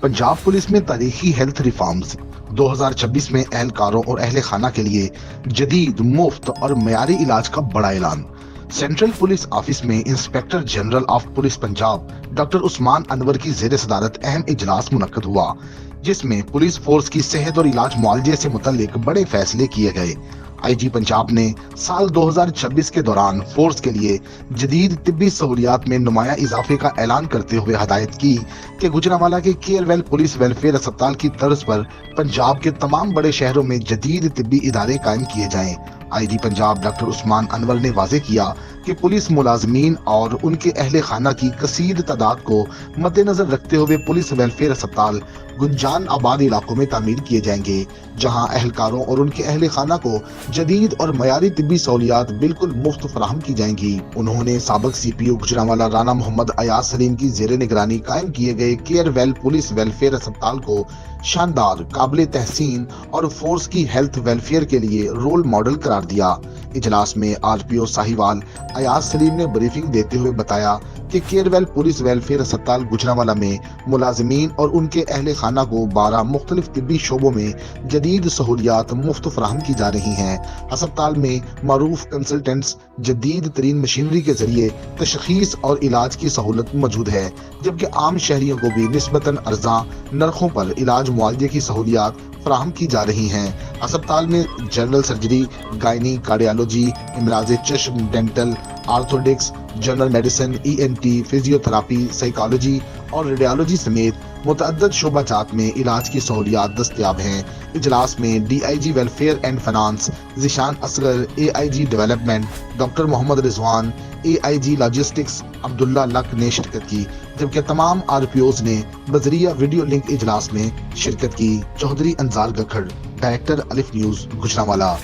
Punjab police में तारीखी health reforms 2026 में एहलकारों और अहले खाना के लिए जदीद, मुफ्त और मयारी इलाज का बड़ा ऐलान। सेंट्रल पुलिस ऑफिस में inspector general of police Punjab doctor Usman Anwar की जेर सदारत अहम इजलास मुनक्कद हुआ, जिसमें पुलिस फोर्स की सेहत और इलाज मुआवजे से मुतल्लिक बड़े फैसले किए गए। आईजी पंजाब ने साल 2026 के दौरान फोर्स के लिए जदीद तिब्बी सहूलियात में नुमाया इजाफे का ऐलान करते हुए हदायत की कि गुजरांवाला के केयरवेल पुलिस वेलफेयर अस्पताल की तर्ज पर पंजाब के तमाम बड़े शहरों में जदीद तिब्बी इदारे कायम किए जाएं। आईजी पंजाब डॉक्टर उस्मान अनवर ने वाजे किया कि पुलिस मुलाजमीन और उनके अहले खाना की कसीर तादाद को मद्देनजर रखते हुए पुलिस वेलफेयर अस्पताल गुंजान आबाद इलाकों में तामीर किए जाएंगे, जहां अहलकारों और उनके अहले खाना को जदीद और मयारी तिब्बी सहूलियात बिल्कुल मुफ्त फराहम की जाएंगी। उन्होंने साबिक CPO गुजरांवाला राना मोहम्मद अयाज सलीम की जेर निगरानी कायम किए गए केयरवेल पुलिस वेलफेयर अस्पताल को शानदार, काबिल तहसीन और फोर्स की हेल्थ वेलफेयर के लिए रोल मॉडल करार दिया। इजलास में RPO साहिवाल अयाज सलीम ने ब्रीफिंग देते हुए बताया कि केयरवेल पुलिस वेलफेयर अस्पताल गुजरांवाला में मुलाजमीन और उनके अहले खाना को 12 मुख्तलिफ तिब्बी शोबों में जदीद सहूलियात मुफ्त फराहम की जा रही हैं। अस्पताल में मारूफ कंसल्टेंट्स जदीद तरीन मशीनरी के जरिए तशखीस और इलाज की सहूलत मौजूद है, जबकि आम शहरियों को भी निस्बतन अर्जा नरखों पर इलाज मुआवजे की सहूलियात फराहम की जा रही हैं। अस्पताल में जनरल सर्जरी, गायनी, कार्डियोलॉजी, इमराज चश्म, डेंटल, आर्थोडिक्स, general medicine, ENT, physiotherapy, psychology और रेडियोलॉजी समेत मुतअद्दिद शोबाजात में इलाज की सहूलियात दस्तयाब हैं। इजलास में DIG welfare and finance Zeeshan Asghar, AIG development doctor Mohammad Rizwan, AIG logistics Abdullah लक ने शिरकत की, जबकि तमाम RPOs ने बजरिया वीडियो लिंक इजलास में शिरकत की। चौधरी अंजार गखड़, डायरेक्टर अलिफ न्यूज गुजरांवाला।